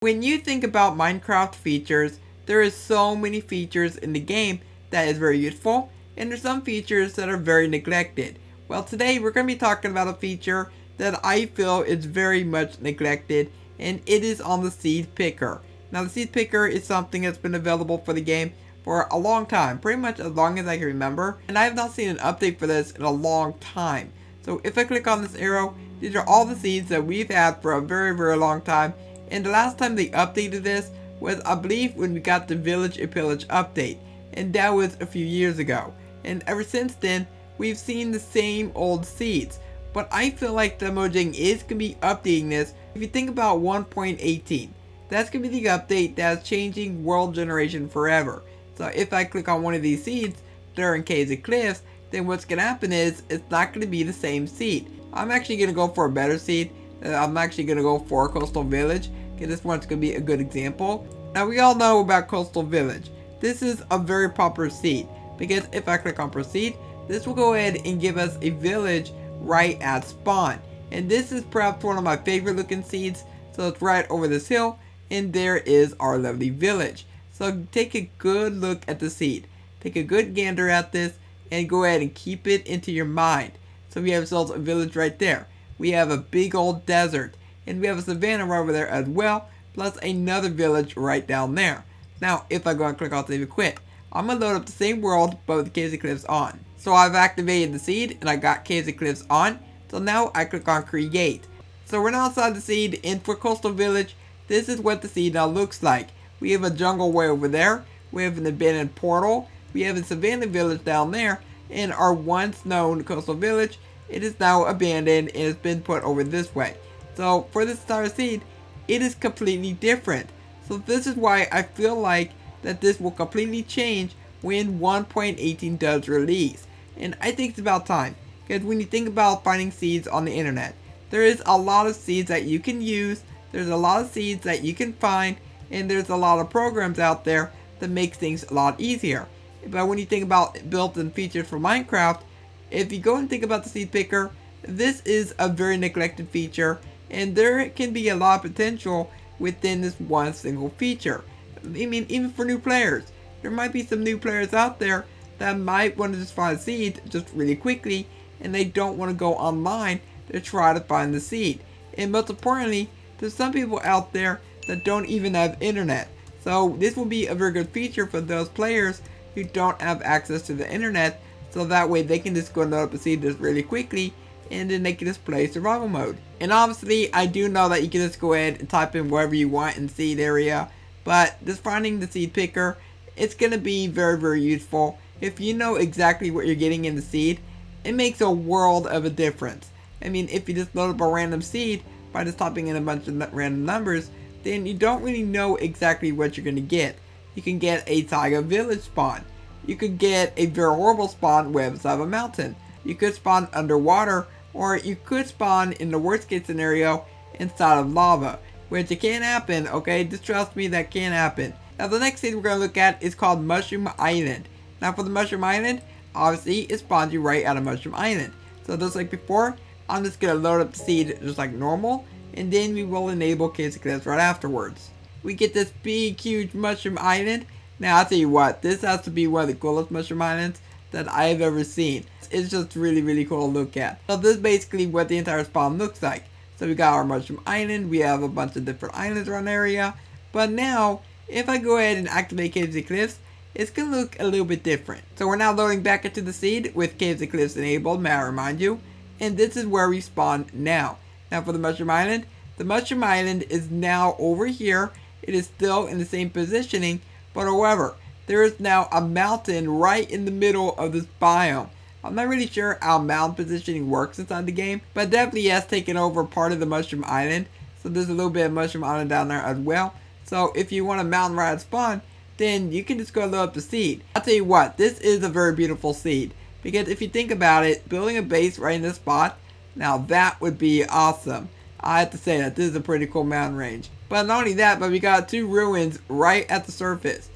When you think about Minecraft features, there is so many features in the game that is very useful, and there's some features that are very neglected. Well, today we're going to be talking about a feature that I feel is very much neglected, and it is on the seed picker. Now, the seed picker is something that's been available for the game for a long time, pretty much as long as I can remember, and I have not seen an update for this in a long time. So if I click on this arrow, these are all the seeds that we've had for a very, very long time. And the last time they updated this was, I believe, when we got the village and pillage update, and that was a few years ago. And ever since then, we've seen the same old seeds. But I feel like the Mojang is going to be updating this. If you think about 1.18, that's going to be the update that's changing world generation forever. So if I click on one of these seeds during Caves and Cliffs, then what's going to happen is it's not going to be the same seed. I'm actually going to go for a better seed. I'm actually going to go for Coastal Village. Okay, this one's going to be a good example. Now, we all know about Coastal Village. This is a very popular seed, because if I click on proceed, this will go ahead and give us a village right at spawn. And this is perhaps one of my favorite looking seeds. So it's right over this hill, and there is our lovely village. So take a good look at the seed. Take a good gander at this, and go ahead and keep it into your mind. So we have ourselves a village right there. We have a big old desert, and we have a savanna right over there as well, plus another village right down there. Now, if I go and click on save and quit, I'm going to load up the same world, but with Caves and Cliffs on. So I've activated the seed, and I got Caves and Cliffs on. So now I click on create. So we're now inside the seed, and for Coastal Village, this is what the seed now looks like. We have a jungle way over there. We have an abandoned portal. We have a savanna village down there. And our once known Coastal Village, it is now abandoned and it's been put over this way. So for this entire seed, it is completely different. So this is why I feel like that this will completely change when 1.18 does release. And I think it's about time. Because when you think about finding seeds on the internet, there is a lot of seeds that you can use. There's a lot of seeds that you can find. And there's a lot of programs out there that make things a lot easier. But when you think about built-in features for Minecraft, if you go and think about the seed picker, this is a very neglected feature, and there can be a lot of potential within this one single feature. I mean, even for new players, there might be some new players out there that might want to just find a seed just really quickly, and they don't want to go online to try to find the seed. And most importantly, there's some people out there that don't even have internet. So this will be a very good feature for those players who don't have access to the internet, so that way they can just go and load up a seed just really quickly, and then they can just play survival mode. And obviously, I do know that you can just go ahead and type in wherever you want in the seed area, but just finding the seed picker, it's going to be very, very useful. If you know exactly what you're getting in the seed, it makes a world of a difference. I mean, if you just load up a random seed by just typing in a bunch of random numbers, then you don't really know exactly what you're going to get. You can get a taiga village spawn. You could get a very horrible spawn way beside of a mountain. You could spawn underwater, or you could spawn, in the worst case scenario, inside of lava, which it can happen, okay? Just trust me, that can happen. Now the next seed we're going to look at is called Mushroom Island. Now for the Mushroom Island, obviously it spawns you right out of Mushroom Island. So just like before, I'm just going to load up the seed just like normal, and then we will enable Caves and Cliffs right afterwards. We get this big, huge Mushroom Island. Now, I'll tell you what, this has to be one of the coolest Mushroom Islands that I've ever seen. It's just really, really cool to look at. So this is basically what the entire spawn looks like. So we got our Mushroom Island, we have a bunch of different islands around the area. But now, if I go ahead and activate Caves and Cliffs, it's going to look a little bit different. So we're now loading back into the seed with Caves and Cliffs enabled, may I remind you. And this is where we spawn now. Now for the Mushroom Island, the Mushroom Island is now over here. It is still in the same positioning, but however, there is now a mountain right in the middle of this biome. I'm not really sure how mountain positioning works inside the game, but definitely has taken over part of the Mushroom Island. So there's a little bit of Mushroom Island down there as well. So if you want a mountain right at spawn, then you can just go load up the seed. I'll tell you what, this is a very beautiful seed, because if you think about it, building a base right in this spot, now that would be awesome. I have to say that this is a pretty cool mountain range. But not only that, but we got two ruins right at the surface.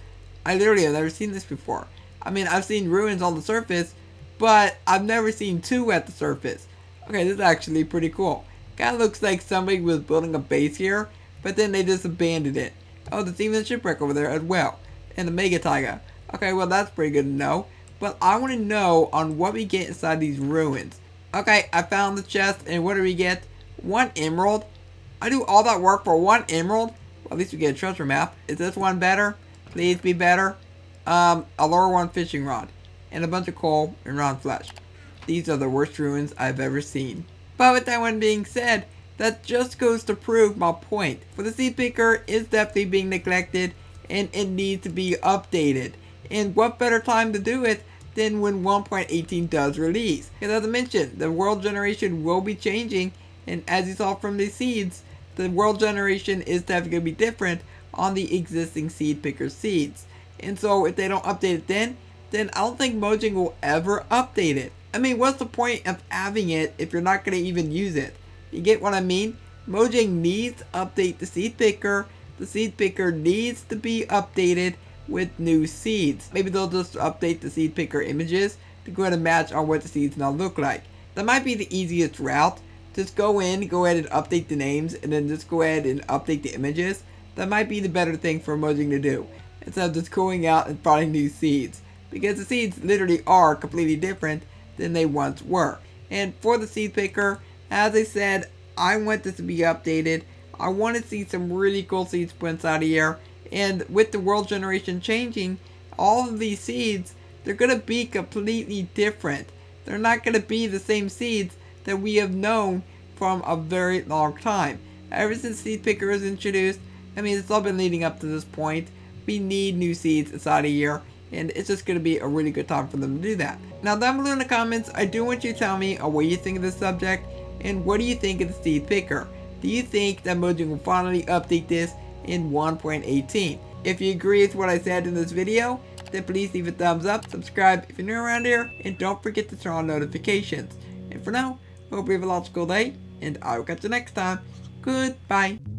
I literally have never seen this before. I mean, I've seen ruins on the surface, but I've never seen two at the surface. Okay, this is actually pretty cool. Kind of looks like somebody was building a base here but then they just abandoned it. Oh, there's even a shipwreck over there as well. And a mega taiga. Okay, well that's pretty good to know. But I want to know on what we get inside these ruins. Okay, I found the chest, and what do we get? 1 emerald. I do all that work for 1 emerald? Well, at least we get a treasure map. Is this one better? Please be better. A lower 1 fishing rod. And a bunch of coal and round flesh. These are the worst ruins I've ever seen. But with that one being said, that just goes to prove my point. For the seed picker is definitely being neglected, and it needs to be updated. And what better time to do it than when 1.18 does release? Because as I mentioned, the world generation will be changing, and as you saw from the seeds, the world generation is definitely going to be different on the existing seed picker seeds. And so if they don't update it then I don't think Mojang will ever update it. I mean, what's the point of having it if you're not going to even use it? You get what I mean? Mojang needs to update the seed picker. The seed picker needs to be updated with new seeds. Maybe they'll just update the seed picker images to go ahead and match on what the seeds now look like. That might be the easiest route. Just go ahead and update the names, and then just go ahead and update the images. That might be the better thing for Mojang to do, instead of just going out and finding new seeds. Because the seeds literally are completely different than they once were. And for the seed picker, as I said, I want this to be updated. I want to see some really cool seeds put inside of here. And with the world generation changing, all of these seeds, they're going to be completely different. They're not going to be the same seeds that we have known from a very long time. Ever since seed picker was introduced, I mean, it's all been leading up to this point. We need new seeds inside of here, and it's just going to be a really good time for them to do that. Now down below in the comments, I do want you to tell me what you think of this subject, and what do you think of the seed picker? Do you think that Mojang will finally update this in 1.18? If you agree with what I said in this video, then please leave a thumbs up, subscribe if you're new around here, and don't forget to turn on notifications. And for now, hope you have a logical day, and I will catch you next time. Goodbye.